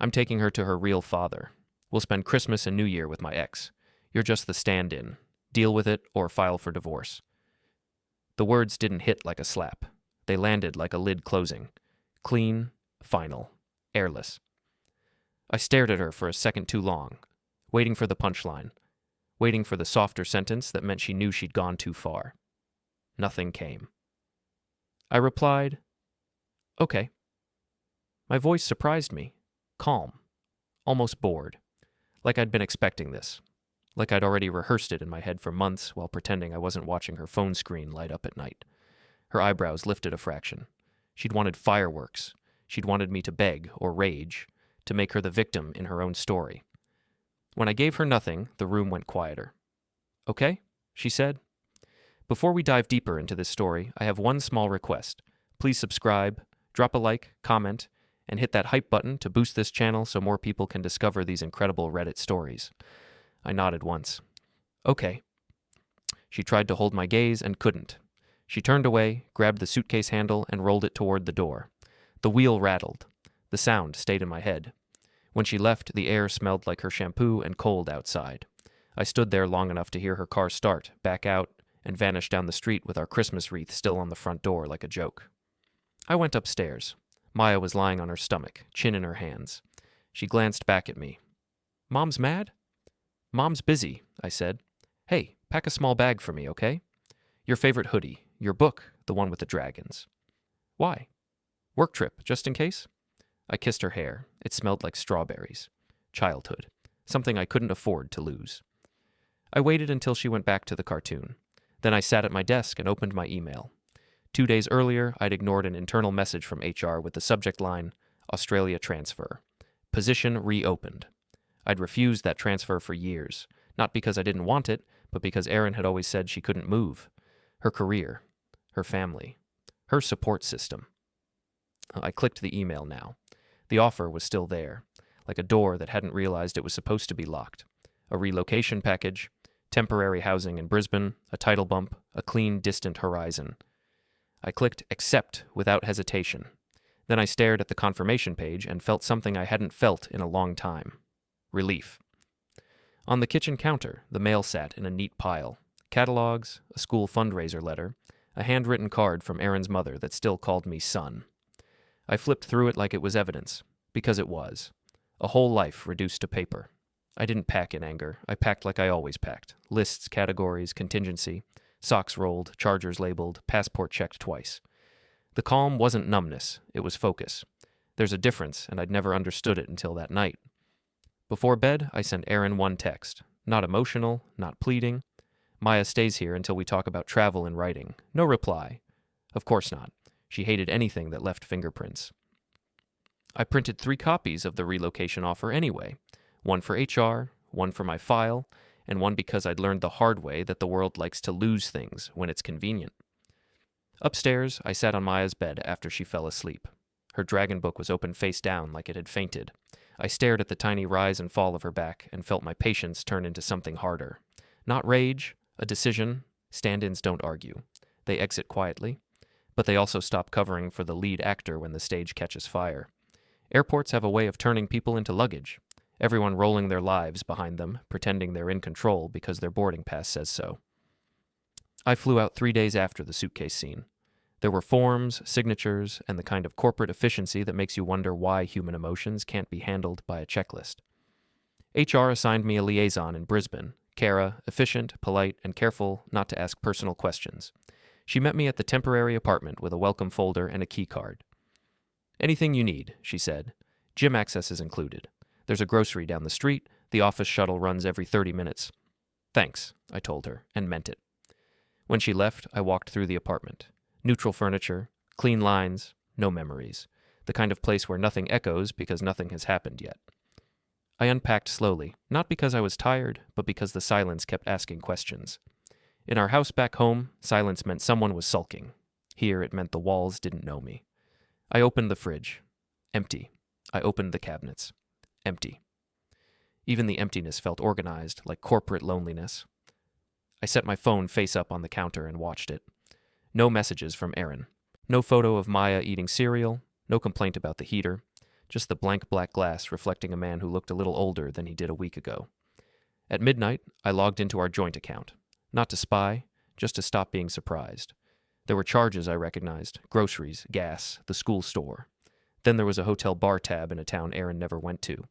I'm taking her to her real father. We'll spend Christmas and New Year with my ex. You're just the stand-in. Deal with it or file for divorce. The words didn't hit like a slap. They landed like a lid closing. Clean, final, airless. I stared at her for a second too long, waiting for the punchline, waiting for the softer sentence that meant she knew she'd gone too far. Nothing came. I replied, "Okay." My voice surprised me, calm, almost bored, like I'd been expecting this, like I'd already rehearsed it in my head for months while pretending I wasn't watching her phone screen light up at night. Her eyebrows lifted a fraction. She'd wanted fireworks. She'd wanted me to beg or rage, to make her the victim in her own story. When I gave her nothing, the room went quieter. "Okay," she said. "Before we dive deeper into this story, I have one small request. Please subscribe, drop a like, comment, and hit that hype button to boost this channel so more people can discover these incredible Reddit stories." I nodded once. "Okay." She tried to hold my gaze and couldn't. She turned away, grabbed the suitcase handle, and rolled it toward the door. The wheel rattled. The sound stayed in my head. When she left, the air smelled like her shampoo and cold outside. I stood there long enough to hear her car start, back out, and vanish down the street with our Christmas wreath still on the front door like a joke. I went upstairs. Maya was lying on her stomach, chin in her hands. She glanced back at me. "Mom's mad?" "Mom's busy," I said. "Hey, pack a small bag for me, okay? Your favorite hoodie, your book, the one with the dragons." "Why?" "Work trip, just in case." I kissed her hair. It smelled like strawberries. Childhood. Something I couldn't afford to lose. I waited until she went back to the cartoon. Then I sat at my desk and opened my email. 2 days earlier, I'd ignored an internal message from HR with the subject line, "Australia transfer. Position reopened." I'd refused that transfer for years, not because I didn't want it, but because Erin had always said she couldn't move. Her career, her family, her support system. I clicked the email now. The offer was still there, like a door that hadn't realized it was supposed to be locked. A relocation package, temporary housing in Brisbane, a title bump, a clean, distant horizon. I clicked accept without hesitation. Then I stared at the confirmation page and felt something I hadn't felt in a long time. Relief. On the kitchen counter, the mail sat in a neat pile. Catalogs, a school fundraiser letter, a handwritten card from Erin's mother that still called me son. I flipped through it like it was evidence, because it was. A whole life reduced to paper. I didn't pack in anger. I packed like I always packed. Lists, categories, contingency. Socks rolled, chargers labeled, passport checked twice. The calm wasn't numbness, it was focus. There's a difference, and I'd never understood it until that night. Before bed, I sent Erin one text. Not emotional, not pleading. "Maya stays here until we talk about travel and writing." No reply. Of course not. She hated anything that left fingerprints. I printed 3 copies of the relocation offer anyway. One for HR, one for my file, and one because I'd learned the hard way that the world likes to lose things when it's convenient. Upstairs, I sat on Maya's bed after she fell asleep. Her dragon book was open face down like it had fainted. I stared at the tiny rise and fall of her back and felt my patience turn into something harder. Not rage, a decision. Stand-ins don't argue. They exit quietly. But they also stop covering for the lead actor when the stage catches fire. Airports have a way of turning people into luggage, everyone rolling their lives behind them, pretending they're in control because their boarding pass says so. I flew out 3 days after the suitcase scene. There were forms, signatures, and the kind of corporate efficiency that makes you wonder why human emotions can't be handled by a checklist. HR assigned me a liaison in Brisbane, Kara, efficient, polite, and careful not to ask personal questions. She met me at the temporary apartment with a welcome folder and a key card. "Anything you need," she said. "Gym access is included. There's a grocery down the street. The office shuttle runs every 30 minutes. "Thanks," I told her, and meant it. When she left, I walked through the apartment. Neutral furniture, clean lines, no memories. The kind of place where nothing echoes because nothing has happened yet. I unpacked slowly, not because I was tired, but because the silence kept asking questions. In our house back home, silence meant someone was sulking. Here, it meant the walls didn't know me. I opened the fridge. Empty. I opened the cabinets. Empty. Even the emptiness felt organized, like corporate loneliness. I set my phone face up on the counter and watched it. No messages from Erin. No photo of Maya eating cereal. No complaint about the heater. just the blank black glass reflecting a man who looked a little older than he did a week ago. At midnight, I logged into our joint account, not to spy, just to stop being surprised. There were charges I recognized: groceries, gas, the school store. Then there was a hotel bar tab in a town Erin never went to.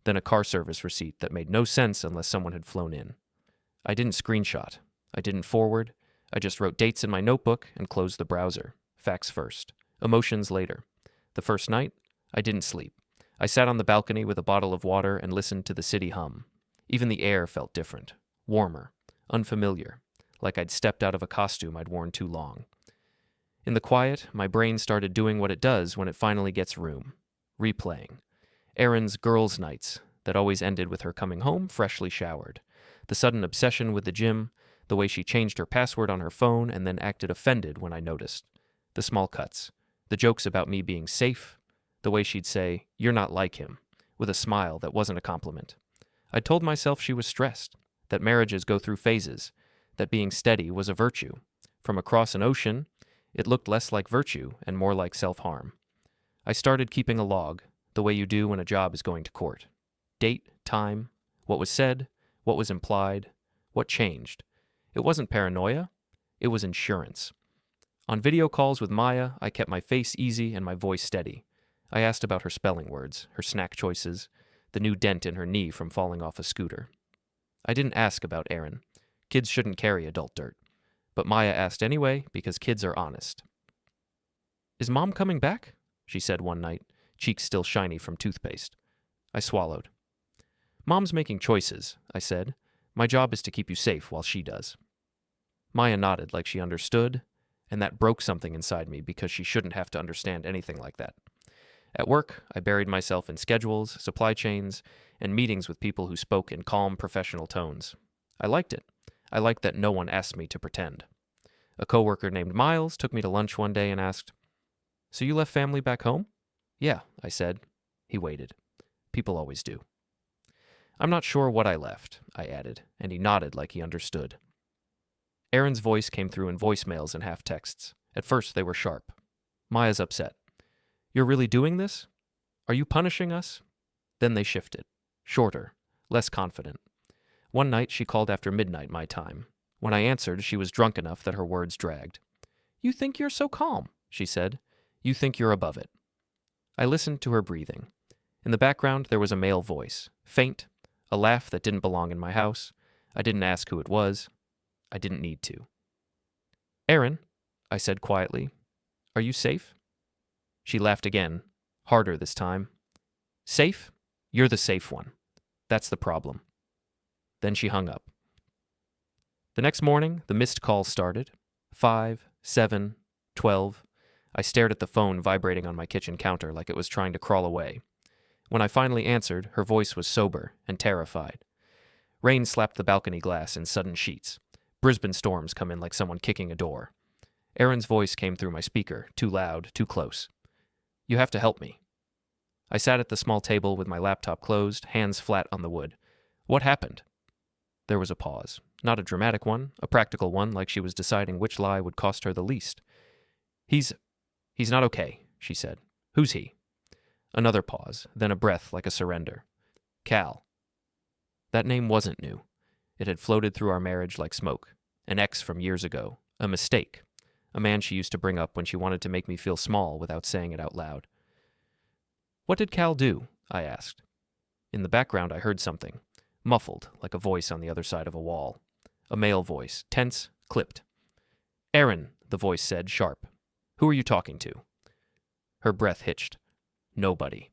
Then a car service receipt that made no sense unless someone had flown in. I didn't screenshot. I didn't forward. I just wrote dates in my notebook and closed the browser. Facts first. Emotions later. The first night, I didn't sleep. I sat on the balcony with a bottle of water and listened to the city hum. Even the air felt different, warmer, unfamiliar, like I'd stepped out of a costume I'd worn too long. In the quiet, my brain started doing what it does when it finally gets room. Replaying. Erin's girls' nights that always ended with her coming home freshly showered. The sudden obsession with the gym, the way she changed her password on her phone and then acted offended when I noticed. The small cuts. The jokes about me being safe. The way she'd say, "You're not like him," with a smile that wasn't a compliment. I told myself she was stressed, that marriages go through phases, that being steady was a virtue. From across an ocean, it looked less like virtue and more like self-harm. I started keeping a log, the way you do when a job is going to court. Date, time, what was said, what was implied, what changed. It wasn't paranoia, it was insurance. On video calls with Maya, I kept my face easy and my voice steady. I asked about her spelling words, her snack choices, the new dent in her knee from falling off a scooter. I didn't ask about Erin. Kids shouldn't carry adult dirt. But Maya asked anyway because kids are honest. "Is Mom coming back?" she said one night, cheeks still shiny from toothpaste. I swallowed. "Mom's making choices," I said. "My job is to keep you safe while she does." Maya nodded like she understood, and that broke something inside me because she shouldn't have to understand anything like that. At work, I buried myself in schedules, supply chains, and meetings with people who spoke in calm, professional tones. I liked it. I liked that no one asked me to pretend. A coworker named Miles took me to lunch one day and asked, "So you left family back home?" "Yeah," I said. He waited. People always do. "I'm not sure what I left," I added, and he nodded like he understood. Erin's voice came through in voicemails and half-texts. At first, they were sharp. "Maya's upset." "You're really doing this? Are you punishing us?" Then they shifted. Shorter, less confident. One night, she called after midnight my time. When I answered, she was drunk enough that her words dragged. "You think you're so calm," she said. "You think you're above it." I listened to her breathing. In the background, there was a male voice, faint, a laugh that didn't belong in my house. I didn't ask who it was. I didn't need to. "Erin," I said quietly, "are you safe?" She laughed again, harder this time. "Safe? You're the safe one. That's the problem." Then she hung up. The next morning, the missed calls started. 5, 7, 12. I stared at the phone vibrating on my kitchen counter like it was trying to crawl away. When I finally answered, her voice was sober and terrified. Rain slapped the balcony glass in sudden sheets. Brisbane storms come in like someone kicking a door. Erin's voice came through my speaker, too loud, too close. "You have to help me." I sat at the small table with my laptop closed, hands flat on the wood. "What happened?" There was a pause. Not a dramatic one, a practical one, like she was deciding which lie would cost her the least. He's not okay," she said. "Who's he?" Another pause, then a breath like a surrender. "Cal." That name wasn't new. It had floated through our marriage like smoke. An ex from years ago. A mistake. A man she used to bring up when she wanted to make me feel small without saying it out loud. "What did Cal do?" I asked. In the background, I heard something. Muffled, like a voice on the other side of a wall. A male voice, tense, clipped. "Erin," the voice said, sharp. "Who are you talking to?" Her breath hitched. "Nobody."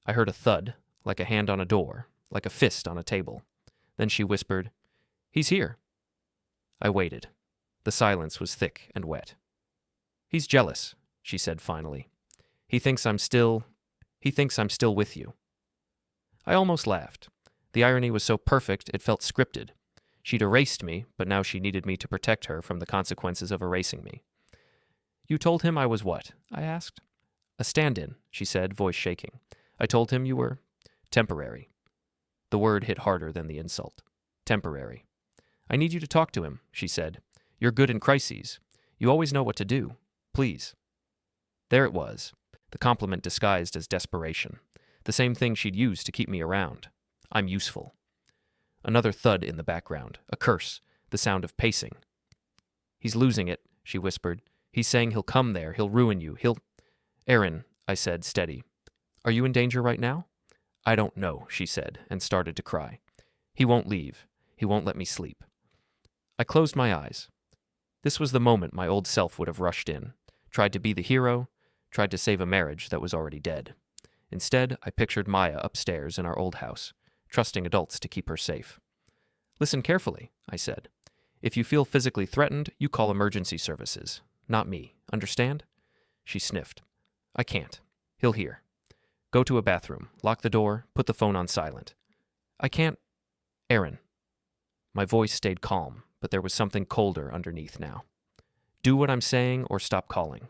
I heard a thud, like a hand on a door, like a fist on a table. Then she whispered, "He's here." I waited. The silence was thick and wet. "He's jealous," she said finally. He thinks I'm still with you." I almost laughed. The irony was so perfect it felt scripted. She'd erased me, but now she needed me to protect her from the consequences of erasing me. "You told him I was what?" I asked. "A stand-in," she said, voice shaking. "I told him you were temporary." The word hit harder than the insult. Temporary. "I need you to talk to him," she said. "You're good in crises. You always know what to do. Please." There it was. the compliment disguised as desperation, the same thing she'd used to keep me around. I'm useful. Another thud in the background, a curse, the sound of pacing. He's losing it, she whispered. He's saying he'll come there, he'll ruin you, he'll... Erin, I said, steady. Are you in danger right now? I don't know, she said, and started to cry. He won't leave. He won't let me sleep. I closed my eyes. This was the moment my old self would have rushed in, tried to be the hero, tried to save a marriage that was already dead. Instead, I pictured Maya upstairs in our old house, trusting adults to keep her safe. Listen carefully, I said. If you feel physically threatened, you call emergency services. Not me. Understand? She sniffed. I can't. He'll hear. Go to a bathroom, lock the door, put the phone on silent. I can't... Erin. My voice stayed calm, but there was something colder underneath now. Do what I'm saying or stop calling.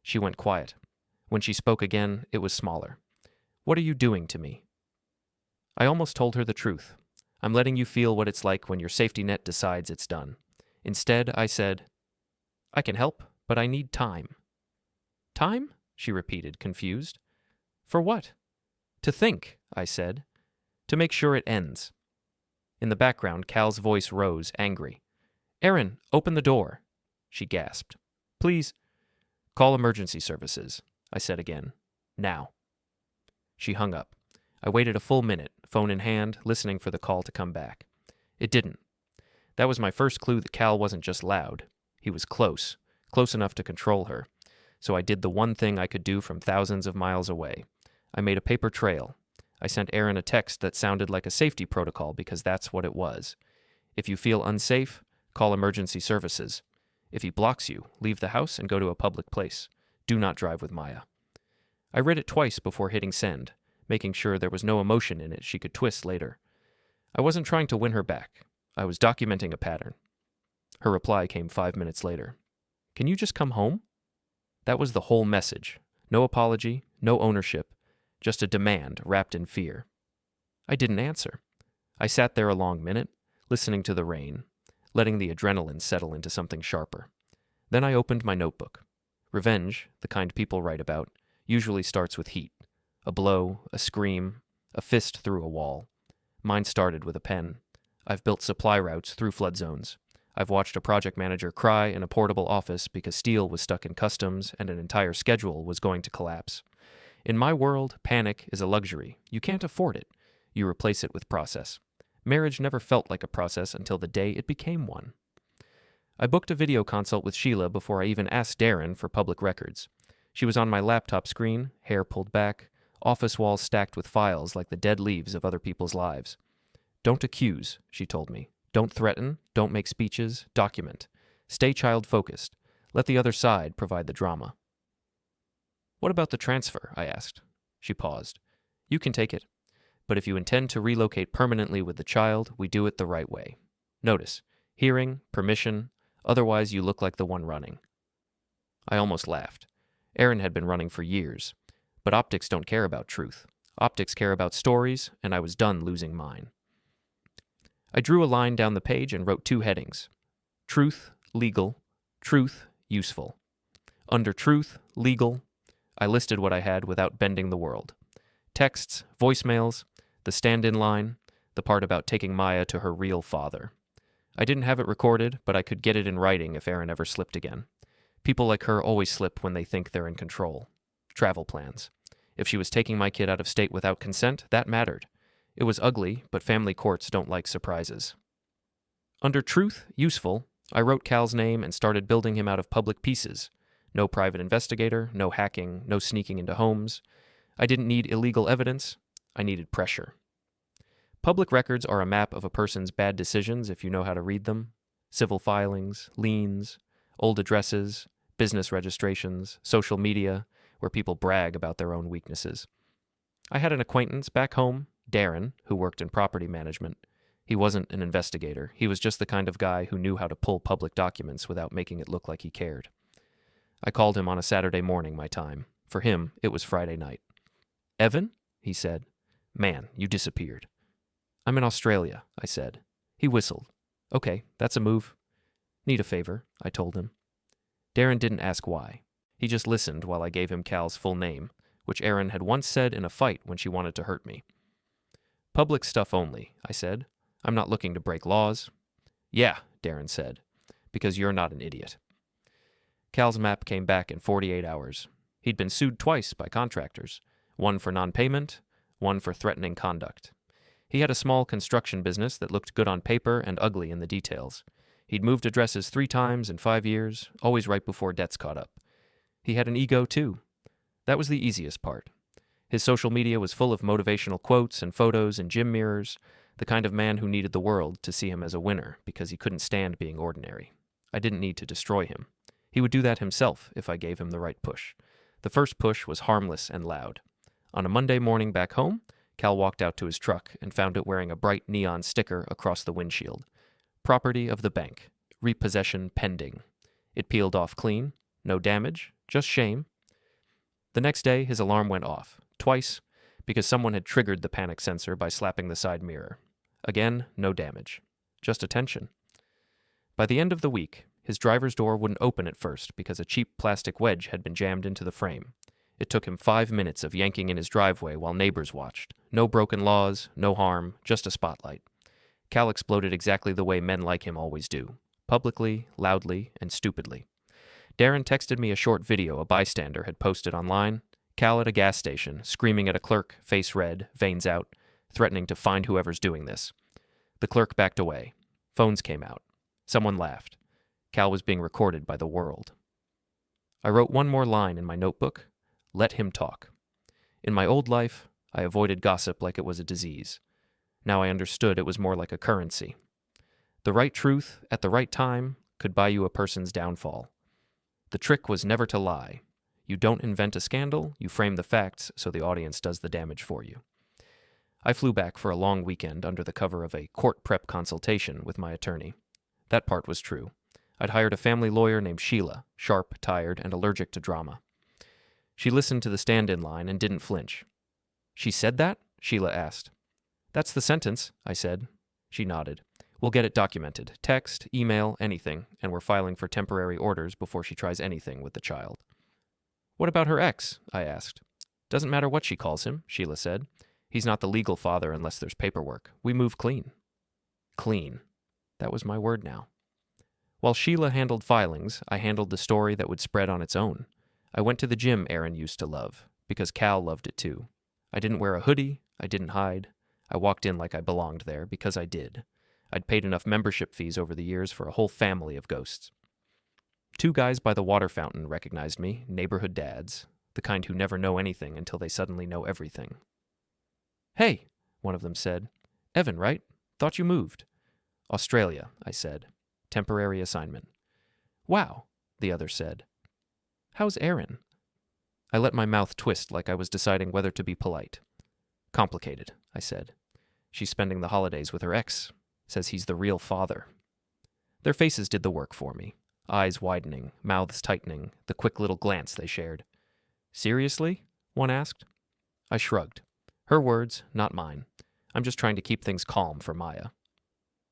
She went quiet. When she spoke again, it was smaller. What are you doing to me? I almost told her the truth. I'm letting you feel what it's like when your safety net decides it's done. Instead, I said, I can help, but I need time. Time? She repeated, confused. For what? To think, I said. To make sure it ends. In the background, Cal's voice rose, angry. Erin, open the door. She gasped. Please. Call emergency services, I said again. Now. She hung up. I waited a full minute, phone in hand, listening for the call to come back. It didn't. That was my first clue that Cal wasn't just loud. He was close enough to control her. So I did the one thing I could do from thousands of miles away. I made a paper trail. I sent Erin a text that sounded like a safety protocol because that's what it was. If you feel unsafe, call emergency services. If he blocks you, leave the house and go to a public place. Do not drive with Maya. I read it twice before hitting send, making sure there was no emotion in it she could twist later. I wasn't trying to win her back. I was documenting a pattern. Her reply came 5 minutes later. Can you just come home? That was the whole message. No apology, no ownership, just a demand wrapped in fear. I didn't answer. I sat there a long minute, listening to the rain, letting the adrenaline settle into something sharper. Then I opened my notebook. Revenge, the kind people write about, usually starts with heat. A blow, a scream, a fist through a wall. Mine started with a pen. I've built supply routes through flood zones. I've watched a project manager cry in a portable office because steel was stuck in customs and an entire schedule was going to collapse. In my world, panic is a luxury. You can't afford it. You replace it with process. Marriage never felt like a process until the day it became one. I booked a video consult with Sheila before I even asked Darren for public records. She was on my laptop screen, hair pulled back, office walls stacked with files like the dead leaves of other people's lives. Don't accuse, she told me. Don't threaten, don't make speeches, document. Stay child-focused. Let the other side provide the drama. What about the transfer? I asked. She paused. You can take it. But if you intend to relocate permanently with the child, we do it the right way. Notice, hearing, permission, otherwise you look like the one running. I almost laughed. Erin had been running for years. But optics don't care about truth. Optics care about stories, and I was done losing mine. I drew a line down the page and wrote 2 headings. Truth, legal. Truth, useful. Under truth, legal, I listed what I had without bending the world. Texts, voicemails, the stand-in line, the part about taking Maya to her real father. I didn't have it recorded, but I could get it in writing if Erin ever slipped again. People like her always slip when they think they're in control. Travel plans. If she was taking my kid out of state without consent, that mattered. It was ugly, but family courts don't like surprises. Under truth, useful, I wrote Cal's name and started building him out of public pieces. No private investigator, no hacking, no sneaking into homes. I didn't need illegal evidence. I needed pressure. Public records are a map of a person's bad decisions if you know how to read them. Civil filings, liens, old addresses, business registrations, social media, where people brag about their own weaknesses. I had an acquaintance back home, Darren, who worked in property management. He wasn't an investigator. He was just the kind of guy who knew how to pull public documents without making it look like he cared. I called him on a Saturday morning, my time. For him, it was Friday night. Evan? He said. Man, you disappeared. I'm in Australia, I said. He whistled. Okay, that's a move. Need a favor, I told him. Darren didn't ask why. He just listened while I gave him Cal's full name, which Erin had once said in a fight when she wanted to hurt me. Public stuff only, I said. I'm not looking to break laws. Yeah, Darren said, because you're not an idiot. Cal's map came back in 48 hours. He'd been sued twice by contractors, one for non-payment, one for threatening conduct. He had a small construction business that looked good on paper and ugly in the details. He'd moved addresses 3 times in 5 years, always right before debts caught up. He had an ego, too. That was the easiest part. His social media was full of motivational quotes and photos in gym mirrors, the kind of man who needed the world to see him as a winner because he couldn't stand being ordinary. I didn't need to destroy him. He would do that himself if I gave him the right push. The first push was harmless and loud. On a Monday morning back home, Cal walked out to his truck and found it wearing a bright neon sticker across the windshield. Property of the bank. Repossession pending. It peeled off clean. No damage. Just shame. The next day, his alarm went off. Twice, because someone had triggered the panic sensor by slapping the side mirror. Again, no damage. Just attention. By the end of the week, his driver's door wouldn't open at first because a cheap plastic wedge had been jammed into the frame. It took him 5 minutes of yanking in his driveway while neighbors watched. No broken laws, no harm, just a spotlight. Cal exploded exactly the way men like him always do. Publicly, loudly, and stupidly. Darren texted me a short video a bystander had posted online. Cal at a gas station, screaming at a clerk, face red, veins out, threatening to find whoever's doing this. The clerk backed away. Phones came out. Someone laughed. Cal was being recorded by the world. I wrote one more line in my notebook. Let him talk. In my old life, I avoided gossip like it was a disease. Now I understood it was more like a currency. The right truth, at the right time, could buy you a person's downfall. The trick was never to lie. You don't invent a scandal, you frame the facts so the audience does the damage for you. I flew back for a long weekend under the cover of a court prep consultation with my attorney. That part was true. I'd hired a family lawyer named Sheila, sharp, tired, and allergic to drama. She listened to the stand-in line and didn't flinch. She said that? Sheila asked. That's the sentence, I said. She nodded. We'll get it documented. Text, email, anything, and we're filing for temporary orders before she tries anything with the child. What about her ex? I asked. Doesn't matter what she calls him, Sheila said. He's not the legal father unless there's paperwork. We move clean. Clean. That was my word now. While Sheila handled filings, I handled the story that would spread on its own. I went to the gym Erin used to love, because Cal loved it too. I didn't wear a hoodie. I didn't hide. I walked in like I belonged there, because I did. I'd paid enough membership fees over the years for a whole family of ghosts. 2 guys by the water fountain recognized me, neighborhood dads, the kind who never know anything until they suddenly know everything. Hey, one of them said. Evan, right? Thought you moved. Australia, I said. Temporary assignment. Wow, the other said. How's Erin? I let my mouth twist like I was deciding whether to be polite. Complicated, I said. She's spending the holidays with her ex. Says he's the real father. Their faces did the work for me. Eyes widening, mouths tightening, the quick little glance they shared. Seriously? One asked. I shrugged. Her words, not mine. I'm just trying to keep things calm for Maya.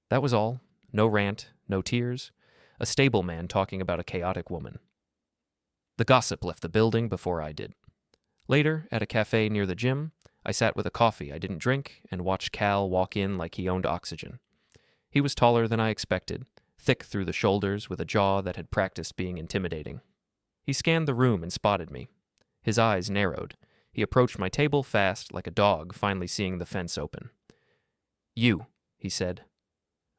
That was all. No rant, no tears. A stable man talking about a chaotic woman. The gossip left the building before I did. Later, at a cafe near the gym, I sat with a coffee I didn't drink and watched Cal walk in like he owned oxygen. He was taller than I expected, thick through the shoulders with a jaw that had practiced being intimidating. He scanned the room and spotted me. His eyes narrowed. He approached my table fast, like a dog finally seeing the fence open. You, he said.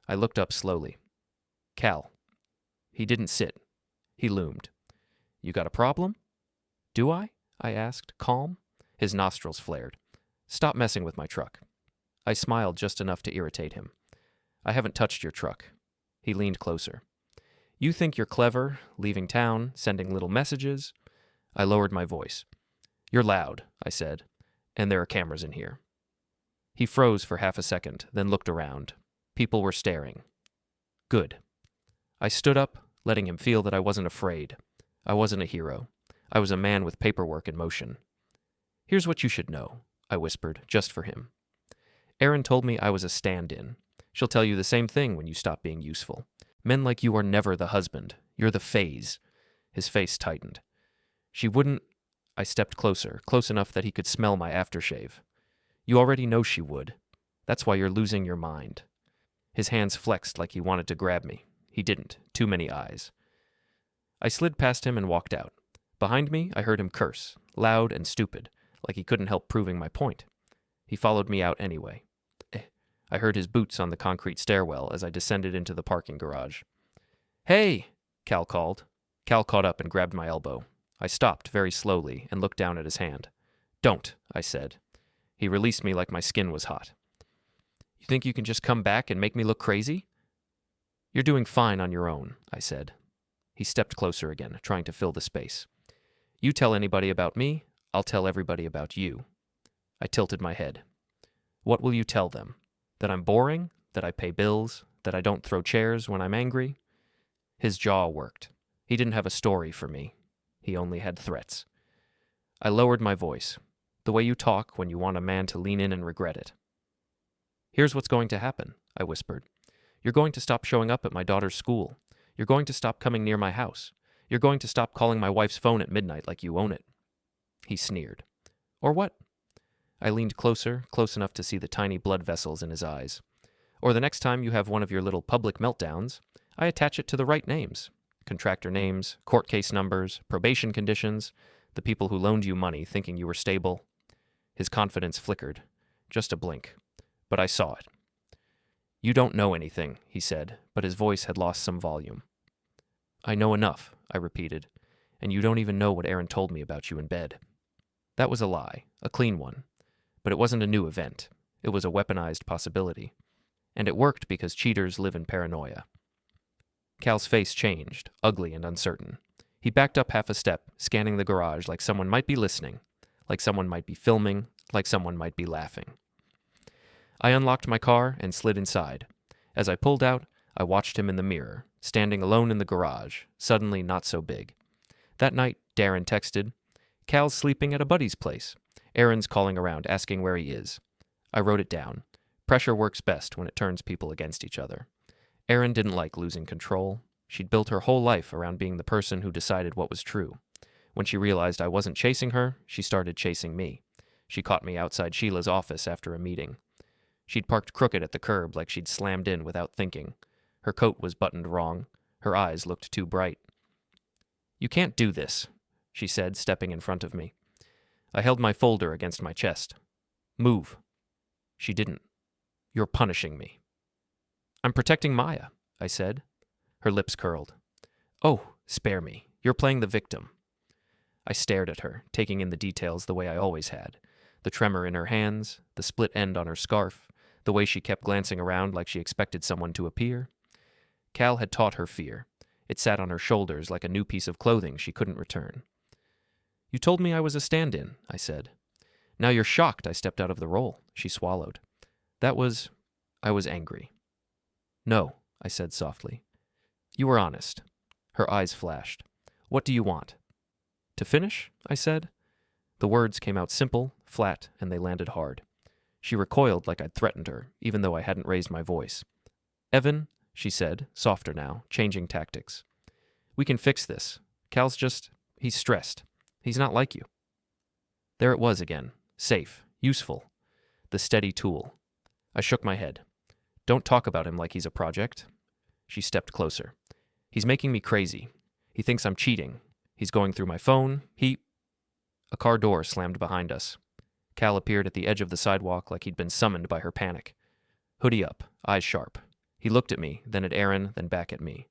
I looked up slowly. Cal. He didn't sit. He loomed. You got a problem? Do I? I asked, calm. His nostrils flared. Stop messing with my truck. I smiled just enough to irritate him. I haven't touched your truck. He leaned closer. You think you're clever, leaving town, sending little messages? I lowered my voice. You're loud, I said, and there are cameras in here. He froze for half a second, then looked around. People were staring. Good. I stood up, letting him feel that I wasn't afraid. I wasn't a hero. I was a man with paperwork in motion. Here's what you should know, I whispered, just for him. Erin told me I was a stand-in. She'll tell you the same thing when you stop being useful. Men like you are never the husband. You're the phase. His face tightened. She wouldn't. I stepped closer, close enough that he could smell my aftershave. You already know she would. That's why you're losing your mind. His hands flexed like he wanted to grab me. He didn't. Too many eyes. I slid past him and walked out. Behind me, I heard him curse, loud and stupid, like he couldn't help proving my point. He followed me out anyway. I heard his boots on the concrete stairwell as I descended into the parking garage. Hey, Cal called. Cal caught up and grabbed my elbow. I stopped very slowly and looked down at his hand. Don't, I said. He released me like my skin was hot. You think you can just come back and make me look crazy? You're doing fine on your own, I said. He stepped closer again, trying to fill the space. You tell anybody about me, I'll tell everybody about you. I tilted my head. What will you tell them? That I'm boring? That I pay bills? That I don't throw chairs when I'm angry? His jaw worked. He didn't have a story for me. He only had threats. I lowered my voice. The way you talk when you want a man to lean in and regret it. Here's what's going to happen, I whispered. You're going to stop showing up at my daughter's school. You're going to stop coming near my house. You're going to stop calling my wife's phone at midnight like you own it. He sneered. Or what? I leaned closer, close enough to see the tiny blood vessels in his eyes. Or the next time you have one of your little public meltdowns, I attach it to the right names. Contractor names, court case numbers, probation conditions, the people who loaned you money thinking you were stable. His confidence flickered. Just a blink. But I saw it. You don't know anything, he said, but his voice had lost some volume. I know enough, I repeated, and you don't even know what Erin told me about you in bed. That was a lie, a clean one. But it wasn't a new event. It was a weaponized possibility. And it worked because cheaters live in paranoia. Cal's face changed, ugly and uncertain. He backed up half a step, scanning the garage like someone might be listening, like someone might be filming, like someone might be laughing. I unlocked my car and slid inside. As I pulled out, I watched him in the mirror, standing alone in the garage, suddenly not so big. That night, Darren texted, Cal's sleeping at a buddy's place. Erin's calling around, asking where he is. I wrote it down. Pressure works best when it turns people against each other. Erin didn't like losing control. She'd built her whole life around being the person who decided what was true. When she realized I wasn't chasing her, she started chasing me. She caught me outside Sheila's office after a meeting. She'd parked crooked at the curb like she'd slammed in without thinking. Her coat was buttoned wrong. Her eyes looked too bright. You can't do this, she said, stepping in front of me. I held my folder against my chest. Move. She didn't. You're punishing me. I'm protecting Maya, I said. Her lips curled. Oh, spare me. You're playing the victim. I stared at her, taking in the details the way I always had. The tremor in her hands, the split end on her scarf, the way she kept glancing around like she expected someone to appear. Cal had taught her fear. It sat on her shoulders like a new piece of clothing she couldn't return. You told me I was a stand-in, I said. Now you're shocked I stepped out of the role, she swallowed. I was angry. No, I said softly. You were honest. Her eyes flashed. What do you want? To finish, I said. The words came out simple, flat, and they landed hard. She recoiled like I'd threatened her, even though I hadn't raised my voice. Evan, she said, softer now, changing tactics. We can fix this. Cal's he's stressed. He's not like you. There it was again. Safe. Useful. The steady tool. I shook my head. Don't talk about him like he's a project. She stepped closer. He's making me crazy. He thinks I'm cheating. He's going through my phone. A car door slammed behind us. Cal appeared at the edge of the sidewalk like he'd been summoned by her panic. Hoodie up, eyes sharp. He looked at me, then at Erin, then back at me.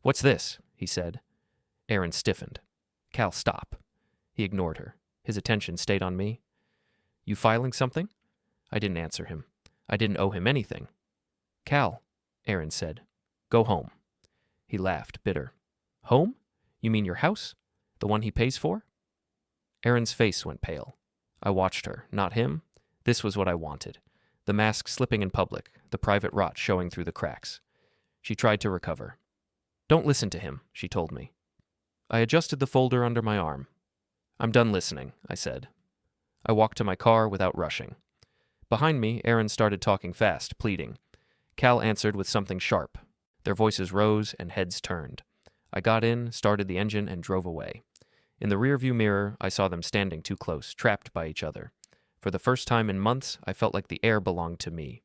What's this? He said. Erin stiffened. Cal, stop. He ignored her. His attention stayed on me. You filing something? I didn't answer him. I didn't owe him anything. Cal, Erin said. Go home. He laughed, bitter. Home? You mean your house? The one he pays for? Erin's face went pale. I watched her, not him. This was what I wanted. The mask slipping in public, the private rot showing through the cracks. She tried to recover. Don't listen to him, she told me. I adjusted the folder under my arm. I'm done listening, I said. I walked to my car without rushing. Behind me, Erin started talking fast, pleading. Cal answered with something sharp. Their voices rose and heads turned. I got in, started the engine, and drove away. In the rearview mirror, I saw them standing too close, trapped by each other. For the first time in months, I felt like the air belonged to me.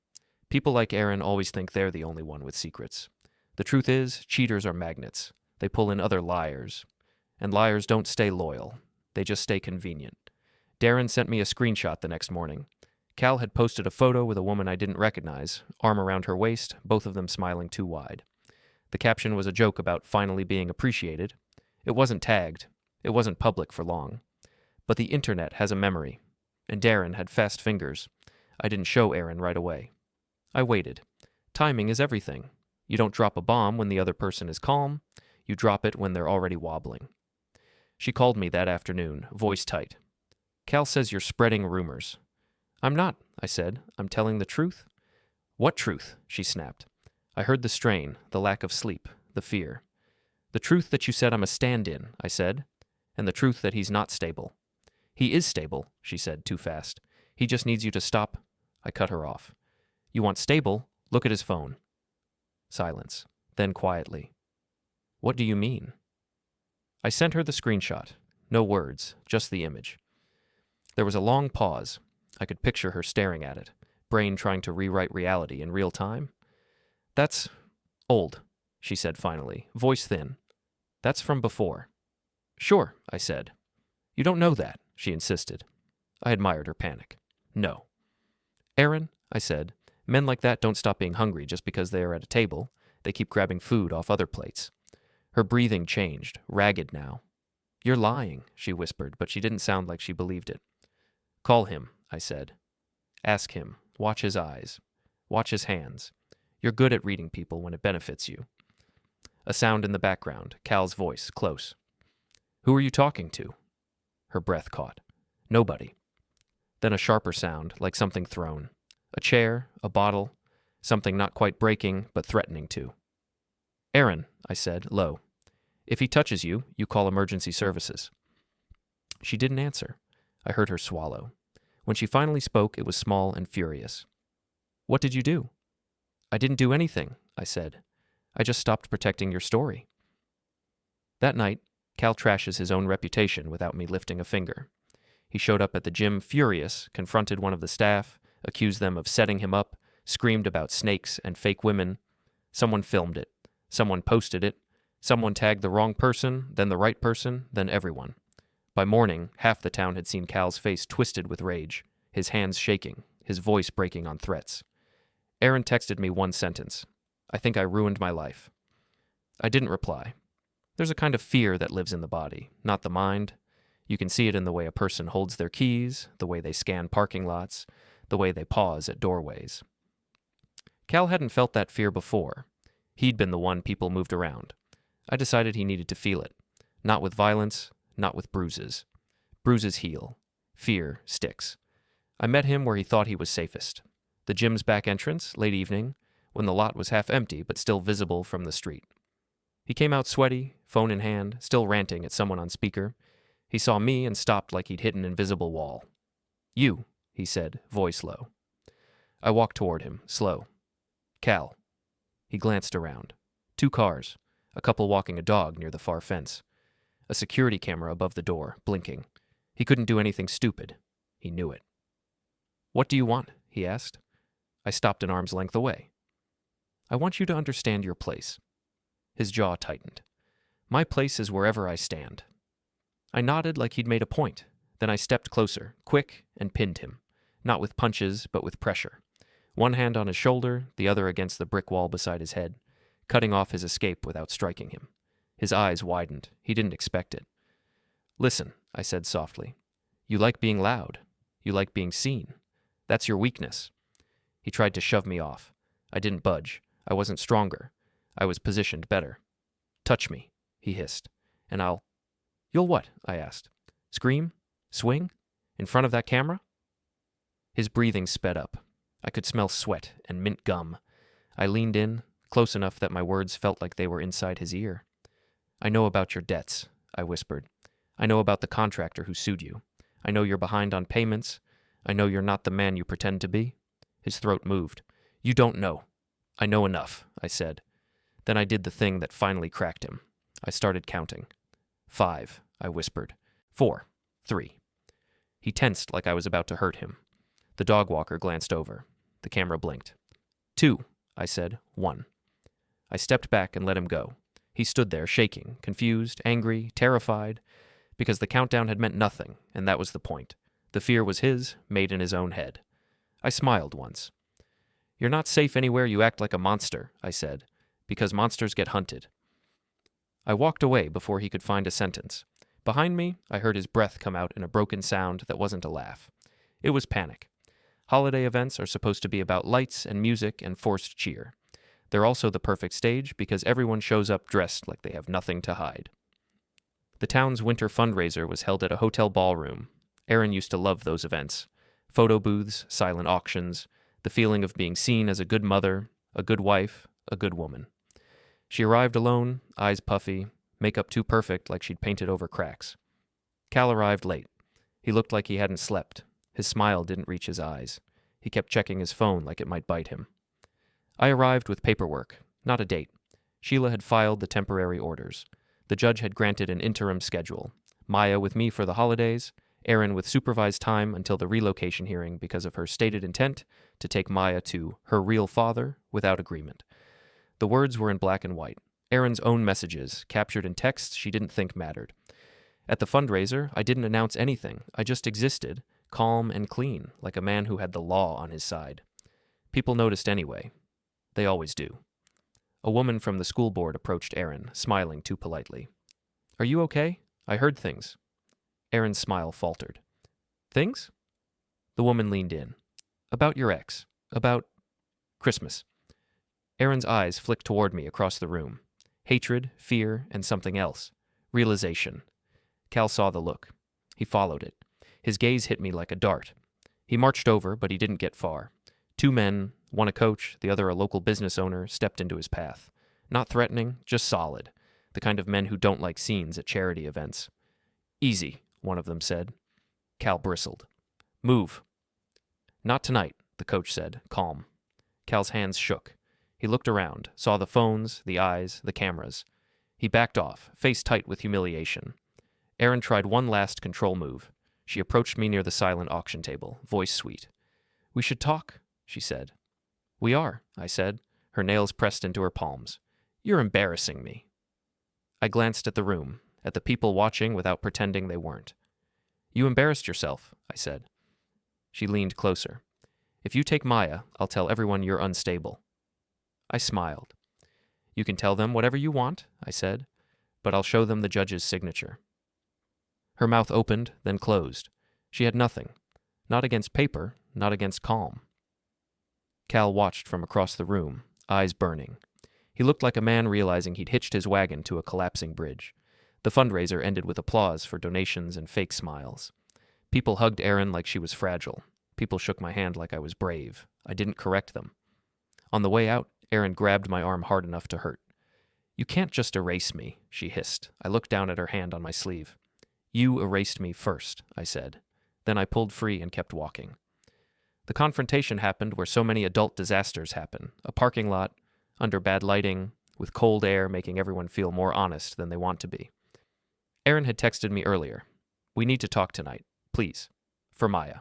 People like Erin always think they're the only one with secrets. The truth is, cheaters are magnets. They pull in other liars. And liars don't stay loyal. They just stay convenient. Darren sent me a screenshot the next morning. Cal had posted a photo with a woman I didn't recognize, arm around her waist, both of them smiling too wide. The caption was a joke about finally being appreciated. It wasn't tagged. It wasn't public for long. But the internet has a memory, and Darren had fast fingers. I didn't show Erin right away. I waited. Timing is everything. You don't drop a bomb when the other person is calm. You drop it when they're already wobbling. She called me that afternoon, voice tight. Cal says you're spreading rumors. I'm not, I said. I'm telling the truth. What truth? She snapped. I heard the strain, the lack of sleep, the fear. The truth that you said I'm a stand-in, I said, and the truth that he's not stable. He is stable, she said too fast. He just needs you to stop. I cut her off. You want stable? Look at his phone. Silence. Then quietly. What do you mean? I sent her the screenshot. No words, just the image. There was a long pause. I could picture her staring at it, brain trying to rewrite reality in real time. That's old, she said finally, voice thin. That's from before. Sure, I said. You don't know that, she insisted. I admired her panic. No. Erin, I said, men like that don't stop being hungry just because they are at a table. They keep grabbing food off other plates. Her breathing changed, ragged now. You're lying, she whispered, but she didn't sound like she believed it. Call him, I said. Ask him. Watch his eyes. Watch his hands. You're good at reading people when it benefits you. A sound in the background, Cal's voice, close. Who are you talking to? Her breath caught. Nobody. Then a sharper sound, like something thrown. A chair, a bottle, something not quite breaking, but threatening to. Erin, I said, low. If he touches you, you call emergency services. She didn't answer. I heard her swallow. When she finally spoke, it was small and furious. What did you do? I didn't do anything, I said. I just stopped protecting your story. That night, Cal trashes his own reputation without me lifting a finger. He showed up at the gym furious, confronted one of the staff, accused them of setting him up, screamed about snakes and fake women. Someone filmed it. Someone posted it. Someone tagged the wrong person, then the right person, then everyone. By morning, half the town had seen Cal's face twisted with rage, his hands shaking, his voice breaking on threats. Erin texted me one sentence. I think I ruined my life. I didn't reply. There's a kind of fear that lives in the body, not the mind. You can see it in the way a person holds their keys, the way they scan parking lots, the way they pause at doorways. Cal hadn't felt that fear before. He'd been the one people moved around. I decided he needed to feel it. Not with violence, not with bruises. Bruises heal. Fear sticks. I met him where he thought he was safest. The gym's back entrance, late evening, when the lot was half empty but still visible from the street. He came out sweaty, phone in hand, still ranting at someone on speaker. He saw me and stopped like he'd hit an invisible wall. You, he said, voice low. I walked toward him, slow. Cal. He glanced around. 2 cars. A couple walking a dog near the far fence. A security camera above the door, blinking. He couldn't do anything stupid. He knew it. What do you want? He asked. I stopped an arm's length away. I want you to understand your place. His jaw tightened. My place is wherever I stand. I nodded like he'd made a point. Then I stepped closer, quick, and pinned him. Not with punches, but with pressure. One hand on his shoulder, the other against the brick wall beside his head, cutting off his escape without striking him. His eyes widened. He didn't expect it. Listen, I said softly. You like being loud. You like being seen. That's your weakness. He tried to shove me off. I didn't budge. I wasn't stronger. I was positioned better. Touch me, he hissed, and I'll... You'll what? I asked. Scream? Swing? In front of that camera? His breathing sped up. I could smell sweat and mint gum. I leaned in, close enough that my words felt like they were inside his ear. I know about your debts, I whispered. I know about the contractor who sued you. I know you're behind on payments. I know you're not the man you pretend to be. His throat moved. You don't know. I know enough, I said. Then I did the thing that finally cracked him. I started counting. 5, I whispered. 4. 3. He tensed like I was about to hurt him. The dog walker glanced over. The camera blinked. 2, I said. 1. I stepped back and let him go. He stood there, shaking, confused, angry, terrified, because the countdown had meant nothing, and that was the point. The fear was his, made in his own head. I smiled once. You're not safe anywhere you act like a monster, I said, because monsters get hunted. I walked away before he could find a sentence. Behind me, I heard his breath come out in a broken sound that wasn't a laugh. It was panic. Holiday events are supposed to be about lights and music and forced cheer. They're also the perfect stage because everyone shows up dressed like they have nothing to hide. The town's winter fundraiser was held at a hotel ballroom. Erin used to love those events. Photo booths, silent auctions, the feeling of being seen as a good mother, a good wife, a good woman. She arrived alone, eyes puffy, makeup too perfect like she'd painted over cracks. Cal arrived late. He looked like he hadn't slept. His smile didn't reach his eyes. He kept checking his phone like it might bite him. I arrived with paperwork, not a date. Sheila had filed the temporary orders. The judge had granted an interim schedule. Maya with me for the holidays, Erin with supervised time until the relocation hearing because of her stated intent to take Maya to her real father without agreement. The words were in black and white. Erin's own messages, captured in texts she didn't think mattered. At the fundraiser, I didn't announce anything. I just existed, calm and clean, like a man who had the law on his side. People noticed anyway. They always do. A woman from the school board approached Erin, smiling too politely. Are you okay? I heard things. Erin's smile faltered. Things? The woman leaned in. About your ex. About Christmas. Erin's eyes flicked toward me across the room. Hatred, fear, and something else. Realization. Cal saw the look. He followed it. His gaze hit me like a dart. He marched over, but he didn't get far. 2 men, one a coach, the other a local business owner, stepped into his path. Not threatening, just solid. The kind of men who don't like scenes at charity events. Easy, one of them said. Cal bristled. Move. Not tonight, the coach said, calm. Cal's hands shook. He looked around, saw the phones, the eyes, the cameras. He backed off, face tight with humiliation. Erin tried one last control move. She approached me near the silent auction table, voice sweet. We should talk, she said. We are, I said, her nails pressed into her palms. You're embarrassing me. I glanced at the room, at the people watching without pretending they weren't. You embarrassed yourself, I said. She leaned closer. If you take Maya, I'll tell everyone you're unstable. I smiled. You can tell them whatever you want, I said, but I'll show them the judge's signature. Her mouth opened, then closed. She had nothing. Not against paper, not against calm. Cal watched from across the room, eyes burning. He looked like a man realizing he'd hitched his wagon to a collapsing bridge. The fundraiser ended with applause for donations and fake smiles. People hugged Erin like she was fragile. People shook my hand like I was brave. I didn't correct them. On the way out, Erin grabbed my arm hard enough to hurt. You can't just erase me, she hissed. I looked down at her hand on my sleeve. You erased me first, I said. Then I pulled free and kept walking. The confrontation happened where so many adult disasters happen. A parking lot, under bad lighting, with cold air making everyone feel more honest than they want to be. Erin had texted me earlier. We need to talk tonight, please. For Maya.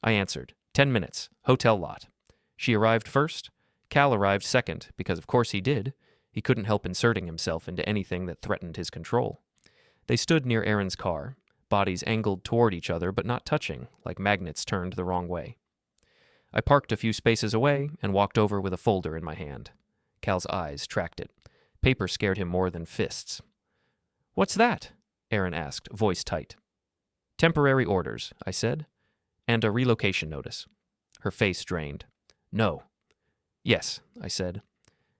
I answered. 10 minutes. Hotel lot. She arrived first. Cal arrived second, because of course he did. He couldn't help inserting himself into anything that threatened his control. They stood near Erin's car, bodies angled toward each other but not touching, like magnets turned the wrong way. I parked a few spaces away and walked over with a folder in my hand. Cal's eyes tracked it. Paper scared him more than fists. What's that? Erin asked, voice tight. Temporary orders, I said, and a relocation notice. Her face drained. No. Yes, I said.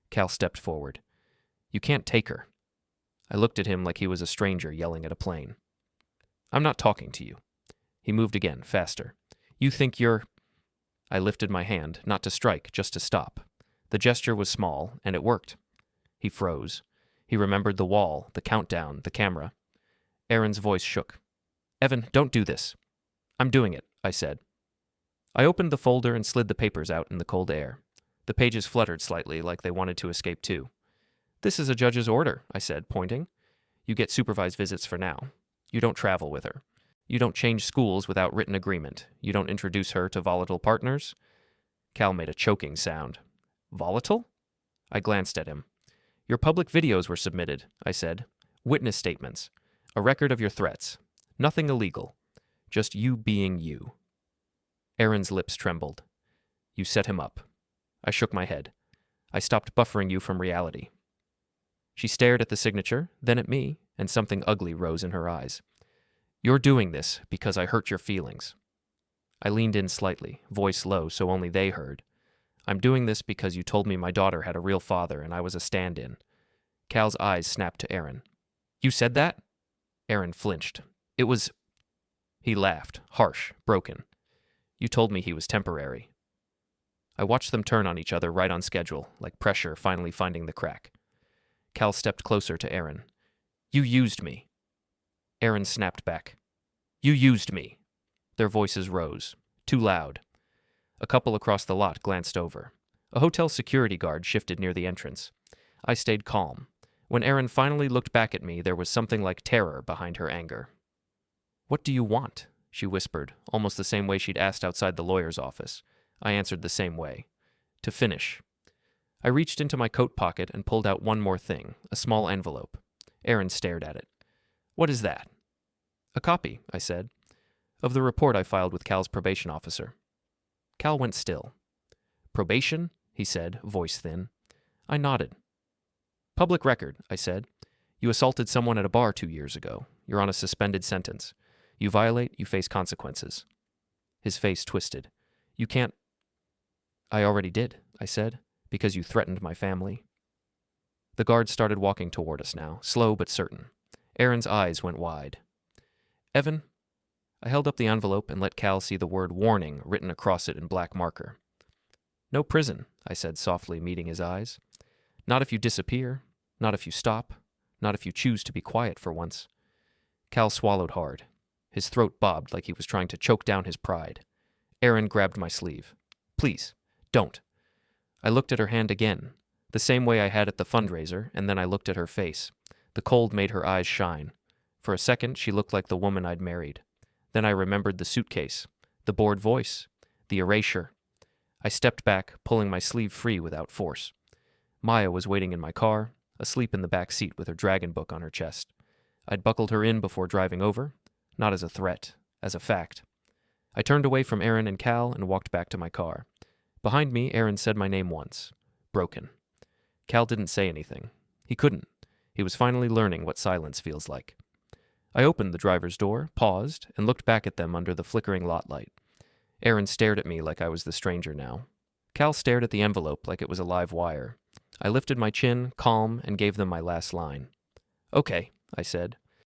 Cal stepped forward. You can't take her. I looked at him like he was a stranger yelling at a plane. I'm not talking to you. He moved again, faster. You think you're... I lifted my hand, not to strike, just to stop. The gesture was small, and it worked. He froze. He remembered the wall, the countdown, the camera. Erin's voice shook. Evan, don't do this. I'm doing it, I said. I opened the folder and slid the papers out in the cold air. The pages fluttered slightly, like they wanted to escape too. This is a judge's order, I said, pointing. You get supervised visits for now. You don't travel with her. You don't change schools without written agreement. You don't introduce her to volatile partners. Cal made a choking sound. Volatile? I glanced at him. Your public videos were submitted, I said. Witness statements. A record of your threats. Nothing illegal. Just you being you. Erin's lips trembled. You set him up. I shook my head. I stopped buffering you from reality. She stared at the signature, then at me, and something ugly rose in her eyes. You're doing this because I hurt your feelings. I leaned in slightly, voice low so only they heard. I'm doing this because you told me my daughter had a real father and I was a stand-in. Cal's eyes snapped to Erin. You said that? Erin flinched. It was... He laughed, harsh, broken. You told me he was temporary. I watched them turn on each other right on schedule, like pressure finally finding the crack. Cal stepped closer to Erin. You used me. Erin snapped back. You used me. Their voices rose, too loud. A couple across the lot glanced over. A hotel security guard shifted near the entrance. I stayed calm. When Erin finally looked back at me, there was something like terror behind her anger. What do you want? She whispered, almost the same way she'd asked outside the lawyer's office. I answered the same way. To finish. I reached into my coat pocket and pulled out one more thing, a small envelope. Erin stared at it. What is that? A copy, I said, of the report I filed with Cal's probation officer. Cal went still. Probation? He said, voice thin. I nodded. Public record, I said. You assaulted someone at a bar 2 years ago. You're on a suspended sentence. You violate, you face consequences. His face twisted. You can't... I already did, I said, because you threatened my family. The guard started walking toward us now, slow but certain. Erin's eyes went wide. Evan? I held up the envelope and let Cal see the word warning written across it in black marker. No prison, I said softly, meeting his eyes. Not if you disappear. Not if you stop. Not if you choose to be quiet for once. Cal swallowed hard. His throat bobbed like he was trying to choke down his pride. Erin grabbed my sleeve. Please, don't. I looked at her hand again, the same way I had at the fundraiser, and then I looked at her face. The cold made her eyes shine. For a second, she looked like the woman I'd married. Then I remembered the suitcase, the bored voice, the erasure. I stepped back, pulling my sleeve free without force. Maya was waiting in my car, asleep in the back seat with her dragon book on her chest. I'd buckled her in before driving over, not as a threat, as a fact. I turned away from Erin and Cal and walked back to my car. Behind me, Erin said my name once. Broken. Cal didn't say anything. He couldn't. He was finally learning what silence feels like. I opened the driver's door, paused, and looked back at them under the flickering lot light. Erin stared at me like I was the stranger now. Cal stared at the envelope like it was a live wire. I lifted my chin, calm, and gave them my last line. Okay, I said.